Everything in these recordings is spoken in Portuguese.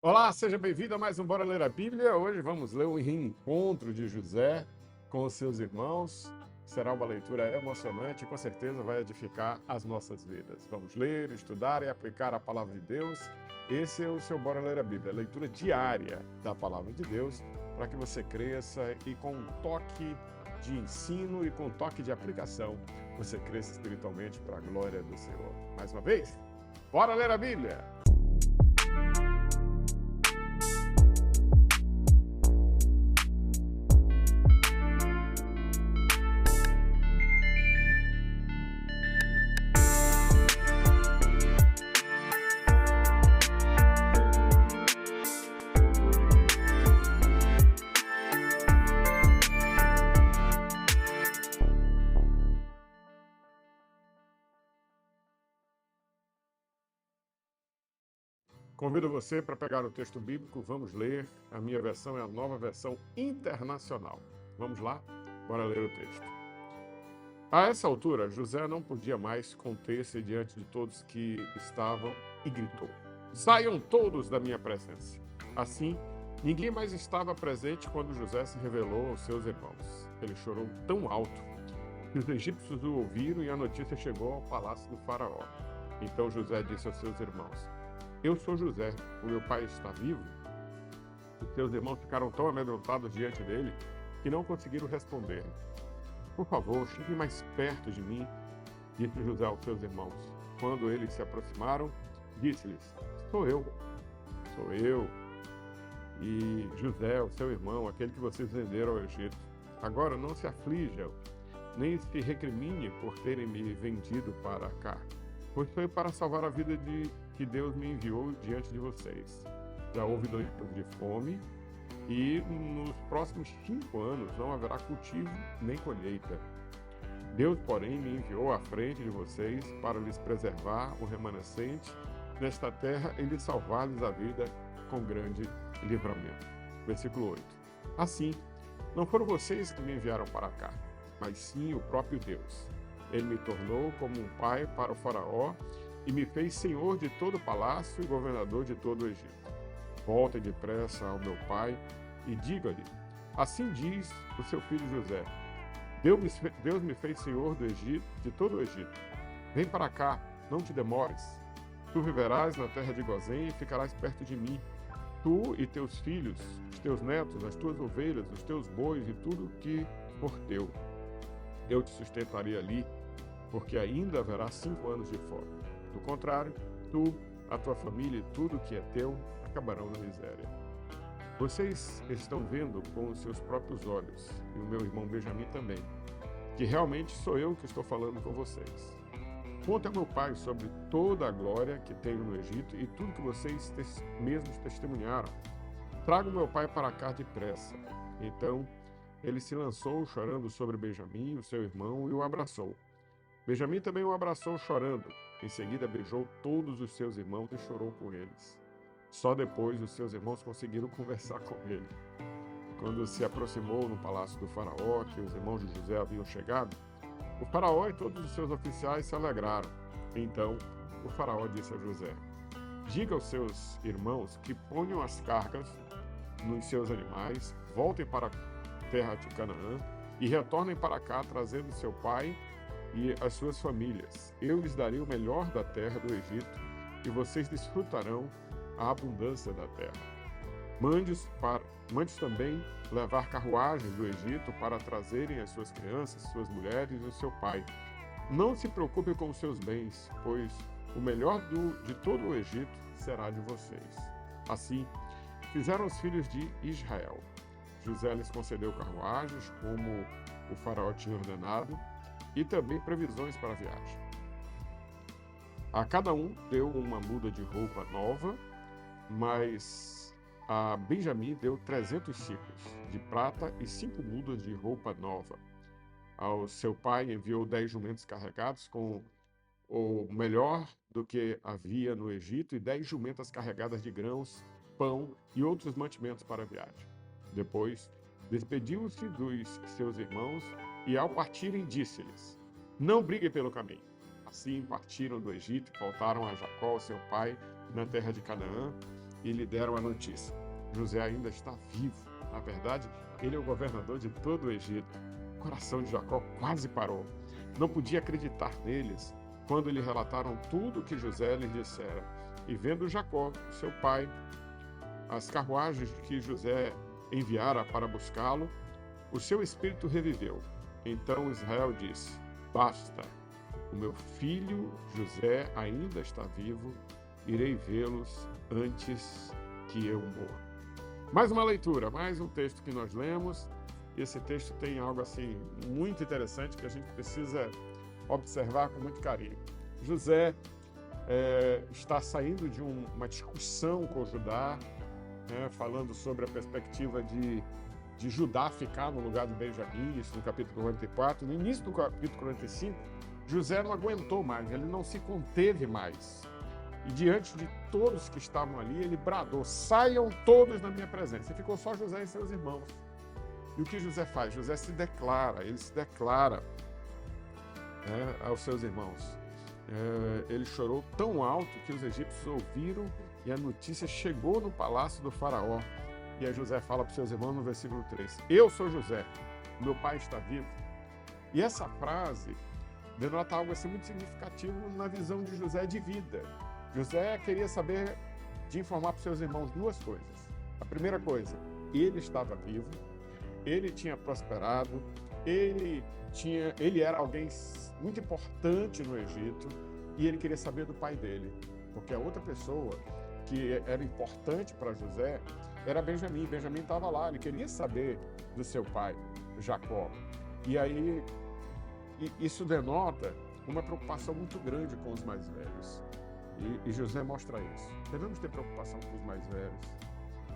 Olá, seja bem-vindo a mais um Bora Ler a Bíblia. Hoje vamos ler o reencontro de José com os seus irmãos. Será uma leitura emocionante e com certeza vai edificar as nossas vidas. Vamos ler, estudar e aplicar a palavra de Deus. Esse é o seu Bora Ler a Bíblia, a leitura diária da palavra de Deus, para que você cresça e com um toque de ensino e com um toque de aplicação, você cresça espiritualmente para a glória do Senhor. Mais uma vez, bora ler a Bíblia! Convido você para pegar o texto bíblico, vamos ler. A minha versão é a nova versão internacional. Vamos lá? Bora ler o texto. A essa altura, José não podia mais conter-se diante de todos que estavam e gritou: Saiam todos da minha presença. Assim, ninguém mais estava presente quando José se revelou aos seus irmãos. Ele chorou tão alto que os egípcios o ouviram e a notícia chegou ao palácio do faraó. Então José disse aos seus irmãos: Eu sou José, o meu pai está vivo? Os seus irmãos ficaram tão amedrontados diante dele que não conseguiram responder. Por favor, chegue mais perto de mim, disse José aos seus irmãos. Quando eles se aproximaram, disse-lhes: Sou eu. E José, o seu irmão, aquele que vocês venderam ao Egito. Agora não se aflijam, nem se recrimine por terem me vendido para cá, pois foi para salvar a vida que Deus me enviou diante de vocês. Já houve 2 anos de fome e nos próximos 5 anos não haverá cultivo nem colheita. Deus, porém, me enviou à frente de vocês para lhes preservar o remanescente nesta terra e lhes salvar-lhes a vida com grande livramento. Versículo 8. Assim, não foram vocês que me enviaram para cá, mas sim o próprio Deus. Ele me tornou como um pai para o faraó e me fez senhor de todo o palácio e governador de todo o Egito. Voltem depressa ao meu pai e diga-lhe: Assim diz o seu filho José: Deus me fez senhor do Egito, de todo o Egito. Vem para cá, não te demores. Tu viverás na terra de Gozém e ficarás perto de mim. Tu e teus filhos, os teus netos, as tuas ovelhas, os teus bois e tudo que for teu. Eu te sustentarei ali, porque ainda haverá 5 anos de fome. Do contrário, tu, a tua família e tudo que é teu acabarão na miséria. Vocês estão vendo com os seus próprios olhos, e o meu irmão Benjamim também, que realmente sou eu que estou falando com vocês. Conte ao meu pai sobre toda a glória que tenho no Egito e tudo que vocês mesmos testemunharam. Traga o meu pai para cá depressa. Então, ele se lançou chorando sobre Benjamim, o seu irmão, e o abraçou. Benjamim também o abraçou chorando. Em seguida, beijou todos os seus irmãos e chorou com eles. Só depois os seus irmãos conseguiram conversar com ele. Quando se aproximou no palácio do faraó, que os irmãos de José haviam chegado, o faraó e todos os seus oficiais se alegraram. Então, o faraó disse a José: Diga aos seus irmãos que ponham as cargas nos seus animais, voltem para a terra de Canaã e retornem para cá, trazendo seu pai e as suas famílias. Eu lhes darei o melhor da terra do Egito e vocês desfrutarão a abundância da terra. Mande-os também levar carruagens do Egito para trazerem as suas crianças, suas mulheres e o seu pai. Não se preocupe com os seus bens, pois o melhor de todo o Egito será de vocês. Assim, fizeram os filhos de Israel. José lhes concedeu carruagens, como o faraó tinha ordenado, e também previsões para a viagem. A cada um deu uma muda de roupa nova, mas a Benjamim deu 300 ciclos de prata e 5 mudas de roupa nova. Ao seu pai enviou 10 jumentos carregados com o melhor do que havia no Egito e 10 jumentas carregadas de grãos, pão e outros mantimentos para a viagem. Depois, despediu-se dos seus irmãos e, ao partirem, disse-lhes: Não briguem pelo caminho. Assim partiram do Egito e voltaram a Jacó, seu pai, na terra de Canaã, e lhe deram a notícia. José ainda está vivo. Na verdade, ele é o governador de todo o Egito. O coração de Jacó quase parou. Não podia acreditar neles quando lhe relataram tudo o que José lhes dissera. E vendo Jacó, seu pai, as carruagens que José enviara para buscá-lo, o seu espírito reviveu. Então Israel disse: basta, o meu filho José ainda está vivo, irei vê-los antes que eu morra. Mais uma leitura, mais um texto que nós lemos. Esse texto tem algo assim muito interessante que a gente precisa observar com muito carinho. José está saindo de uma discussão com Judá, falando sobre a perspectiva de Judá ficar no lugar de Benjamim, isso no capítulo 44. No início do capítulo 45, José não aguentou mais, ele não se conteve mais. E diante de todos que estavam ali, ele bradou: saiam todos na minha presença. E ficou só José e seus irmãos. E o que José faz? José se declara aos seus irmãos. Ele chorou tão alto que os egípcios ouviram e a notícia chegou no palácio do faraó. E aí José fala para os seus irmãos no versículo 3: eu sou José, meu pai está vivo. E essa frase denota algo assim muito significativo na visão de José de vida. José queria saber de informar para os seus irmãos duas coisas. A primeira coisa, ele estava vivo, ele tinha prosperado, ele era alguém muito importante no Egito e ele queria saber do pai dele, porque a outra pessoa que era importante para José era Benjamim. Benjamim estava lá, ele queria saber do seu pai, Jacó. E aí isso denota uma preocupação muito grande com os mais velhos. E José mostra isso. Devemos ter preocupação com os mais velhos.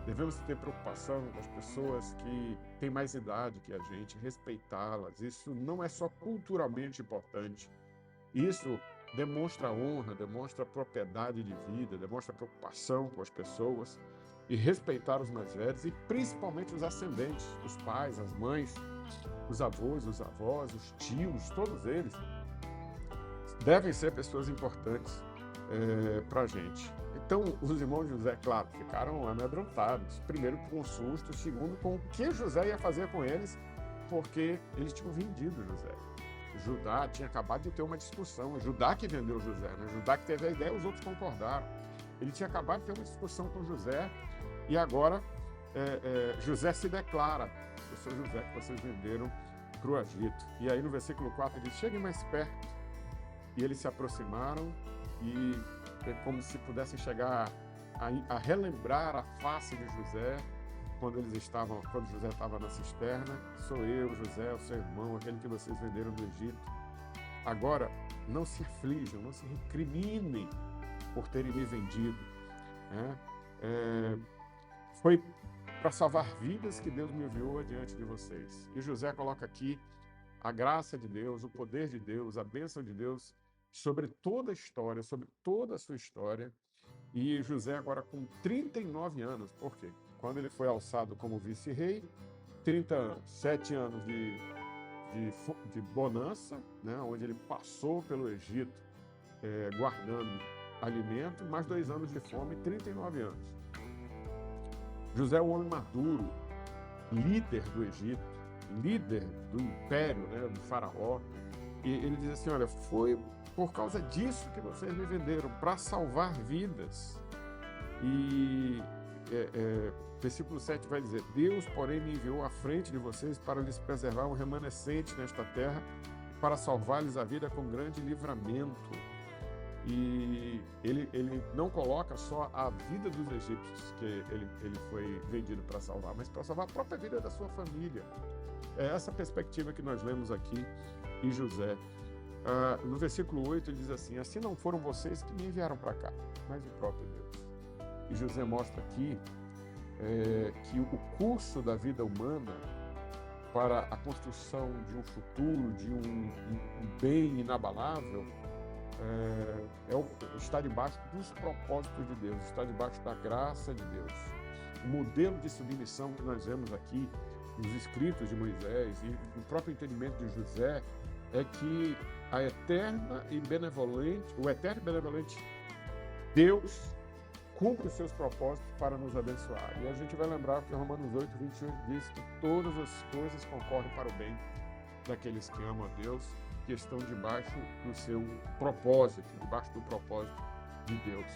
Devemos ter preocupação com as pessoas que têm mais idade que a gente, respeitá-las. Isso não é só culturalmente importante. Isso demonstra honra, demonstra propriedade de vida, demonstra preocupação com as pessoas e respeitar os mais velhos e principalmente os ascendentes, os pais, as mães, os avós, os avós, os tios, todos eles devem ser pessoas importantes para a gente. Então, os irmãos de José, claro, ficaram amedrontados. Primeiro com um susto, segundo com o que José ia fazer com eles, porque eles tinham vendido José. Judá tinha acabado de ter uma discussão. Judá que vendeu José, né? Judá que teve a ideia, os outros concordaram. Ele tinha acabado de ter uma discussão com José e agora José se declara: eu sou José que vocês venderam para o Egito. E aí no versículo 4 ele diz: cheguem mais perto. E eles se aproximaram e como se pudessem chegar a relembrar a face de José quando José estava na cisterna. Sou eu, José, o seu irmão, aquele que vocês venderam do Egito. Agora, não se aflijam, não se recriminem por terem me vendido. Foi para salvar vidas que Deus me enviou adiante de vocês. E José coloca aqui a graça de Deus, o poder de Deus, a bênção de Deus sobre toda a história, sobre toda a sua história. E José agora com 39 anos, por quê? Quando ele foi alçado como vice-rei, 30 anos, 7 anos de bonança, né, onde ele passou pelo Egito guardando alimento, mais 2 anos de fome, 39 anos. José é um homem maduro, líder do Egito, líder do império, né, do faraó. E ele diz assim: olha, foi por causa disso que vocês me venderam, para salvar vidas. E versículo 7 vai dizer: Deus, porém, me enviou à frente de vocês para lhes preservar um remanescente nesta terra, para salvar-lhes a vida com grande livramento. E ele não coloca só a vida dos egípcios, que ele foi vendido para salvar, mas para salvar a própria vida da sua família. É essa perspectiva que nós lemos aqui em José. No versículo 8 ele diz assim: assim não foram vocês que me enviaram para cá, mas o próprio Deus. E José mostra aqui que o curso da vida humana para a construção de um futuro, de um bem inabalável, está debaixo dos propósitos de Deus, está debaixo da graça de Deus. O modelo de submissão que nós vemos aqui nos escritos de Moisés e no próprio entendimento de José é que o eterno e benevolente Deus cumpre os seus propósitos para nos abençoar. E a gente vai lembrar que Romanos 8:21 diz que todas as coisas concorrem para o bem daqueles que amam a Deus, que estão debaixo do seu propósito, debaixo do propósito de Deus.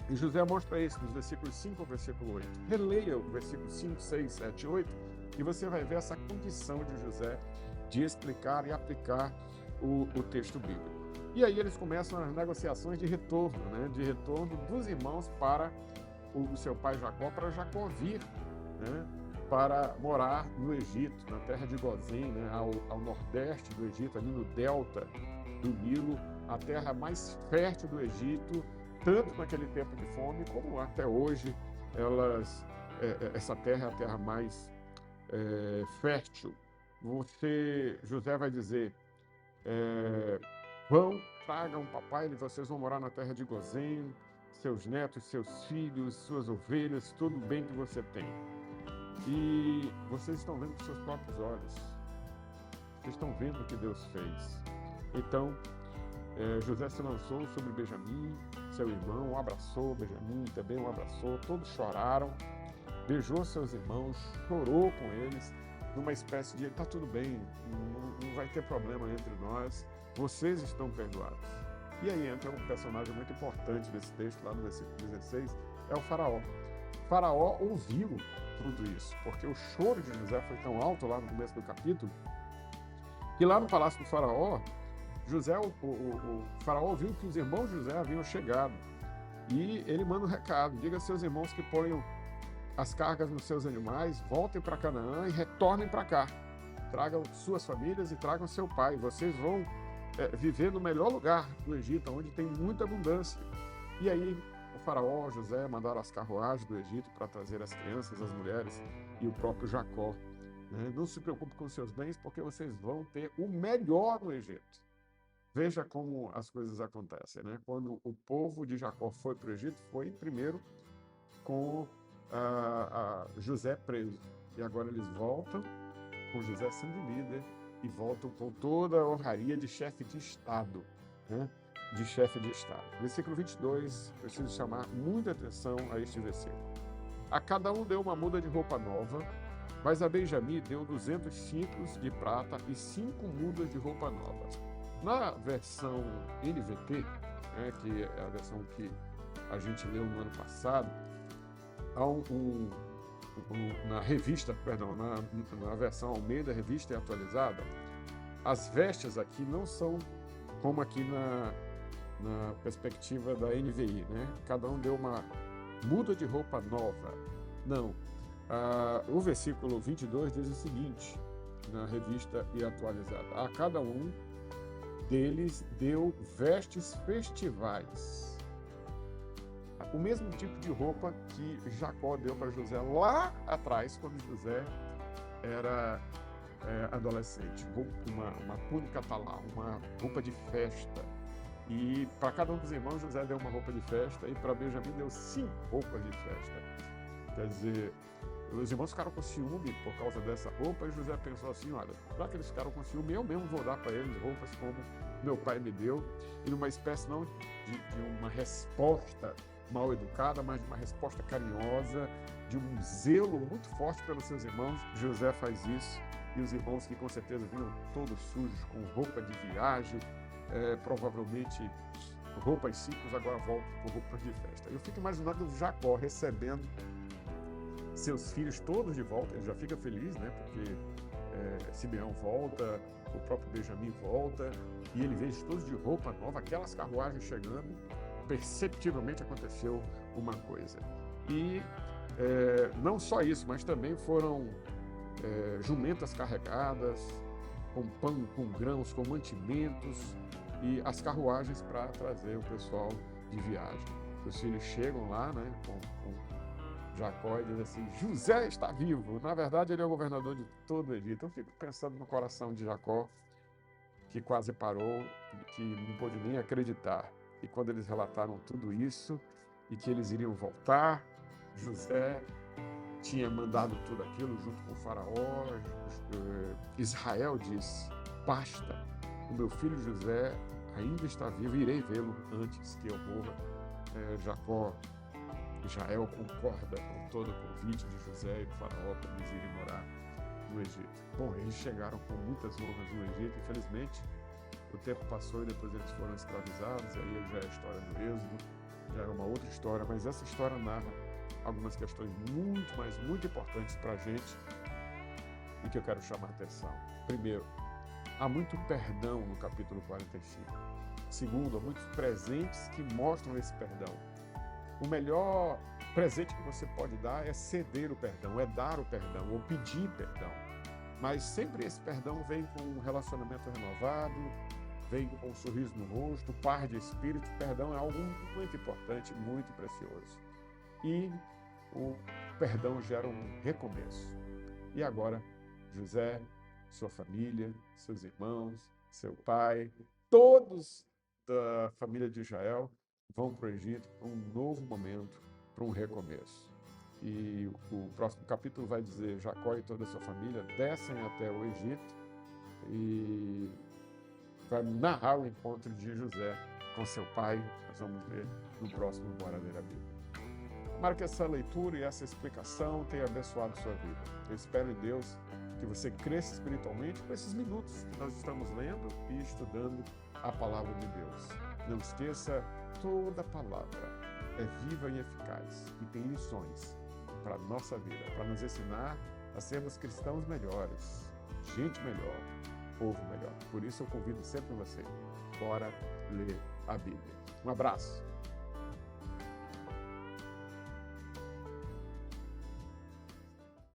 E José mostra isso nos versículos 5 ao versículo 8. Releia o versículo 5, 6, 7 e 8 e você vai ver essa condição de José de explicar e aplicar o texto bíblico. E aí eles começam as negociações de retorno, né? De retorno dos irmãos para o seu pai Jacó, para Jacó vir, né? Para morar no Egito, na terra de Gozém, né? ao nordeste do Egito, ali no delta do Nilo, a terra mais fértil do Egito, tanto naquele tempo de fome, como até hoje, essa terra é a terra mais fértil. José vai dizer, vão, tragam papai, vocês vão morar na terra de Gozém, seus netos, seus filhos, suas ovelhas, todo o bem que você tem. E vocês estão vendo com seus próprios olhos. Vocês estão vendo o que Deus fez. Então, José se lançou sobre Benjamim, seu irmão, o abraçou, Benjamim também o abraçou, todos choraram, beijou seus irmãos, chorou com eles, numa espécie de, tá tudo bem, não vai ter problema entre nós, vocês estão perdoados. E aí entra um personagem muito importante desse texto, lá no versículo 16, é o faraó. O faraó ouviu tudo isso, porque o choro de José foi tão alto lá no começo do capítulo, que lá no palácio do faraó, o faraó viu que os irmãos de José haviam chegado e ele manda um recado, diga aos seus irmãos que ponham as cargas nos seus animais, voltem para Canaã e retornem para cá, tragam suas famílias e tragam seu pai, vocês vão viver no melhor lugar do Egito, onde tem muita abundância. E aí o faraó, José, mandaram as carruagens do Egito para trazer as crianças, as mulheres e o próprio Jacó. Não se preocupe com seus bens, porque vocês vão ter o melhor no Egito. Veja como as coisas acontecem, né? Quando o povo de Jacó foi para o Egito, foi primeiro com José preso. E agora eles voltam com José sendo líder e voltam com toda a honraria de chefe de Estado, né? De chefe de Estado. Versículo 22, preciso chamar muita atenção a este versículo. A cada um deu uma muda de roupa nova, mas a Benjamim deu 200 ciclos de prata e 5 mudas de roupa nova. Na versão NVT, né, que é a versão que a gente leu no ano passado, há na revista, perdão, na versão Almeida, revista e atualizada, as vestes aqui não são como aqui na perspectiva da NVI, né? Cada um deu uma muda de roupa nova. Não. O versículo 22 diz o seguinte, na revista e atualizada: a cada um deles deu vestes festivais. O mesmo tipo de roupa que Jacó deu para José lá atrás, quando José era adolescente. Uma túnica talá, uma roupa de festa. E para cada um dos irmãos, José deu uma roupa de festa, e para Benjamim deu 5 roupas de festa. Quer dizer, os irmãos ficaram com ciúme por causa dessa roupa, e José pensou assim, olha, já que eles ficaram com ciúme, eu mesmo vou dar para eles roupas como meu pai me deu, e numa espécie não de uma resposta mal educada, mas de uma resposta carinhosa, de um zelo muito forte pelos seus irmãos. José faz isso, e os irmãos, que com certeza vinham todos sujos, com roupa de viagem, provavelmente roupas simples, agora voltam por roupas de festa. Eu fico imaginando o Jacó recebendo seus filhos todos de volta, ele já fica feliz, né? Porque Simeão volta, o próprio Benjamim volta, e ele vê eles todos de roupa nova, aquelas carruagens chegando, perceptivelmente aconteceu uma coisa. E não só isso, mas também foram jumentas carregadas, com pão, com grãos, com mantimentos, e as carruagens para trazer o pessoal de viagem. Os filhos chegam lá, né, com Jacó, e dizem assim, José está vivo. Na verdade, ele é o governador de todo o Egito. Eu fico pensando no coração de Jacó, que quase parou, que não pôde nem acreditar. E quando eles relataram tudo isso, e que eles iriam voltar, José tinha mandado tudo aquilo junto com o faraó. Israel diz, basta, o meu filho José ainda está vivo, irei vê-lo antes que eu morra. Jacó Israel concorda com todo o convite de José e do faraó para eles irem morar no Egito. Bom, eles chegaram com muitas honras no Egito, infelizmente. O tempo passou e depois eles foram escravizados, aí já é a história do Êxodo, já é uma outra história, mas essa história narra algumas questões muito importantes para a gente e que eu quero chamar a atenção. Primeiro, há muito perdão no capítulo 45. Segundo, há muitos presentes que mostram esse perdão. O melhor presente que você pode dar é ceder o perdão, é dar o perdão ou pedir perdão. Mas sempre esse perdão vem com um relacionamento renovado, vem com um sorriso no rosto, paz de espírito. Perdão é algo muito importante, muito precioso. E o perdão gera um recomeço. E agora, José, sua família, seus irmãos, seu pai, todos da família de Israel vão para o Egito para um novo momento, para um recomeço. E o próximo capítulo vai dizer: Jacó e toda a sua família descem até o Egito e vai narrar o encontro de José com seu pai. Nós vamos ver no próximo Bora Ler a Bíblia. Tomara que essa leitura e essa explicação tenha abençoado sua vida. Eu espero em Deus que você cresça espiritualmente com esses minutos que nós estamos lendo e estudando a Palavra de Deus. Não esqueça, toda palavra é viva e eficaz e tem lições para a nossa vida, para nos ensinar a sermos cristãos melhores, gente melhor, povo melhor. Por isso eu convido sempre você, bora ler a Bíblia. Um abraço.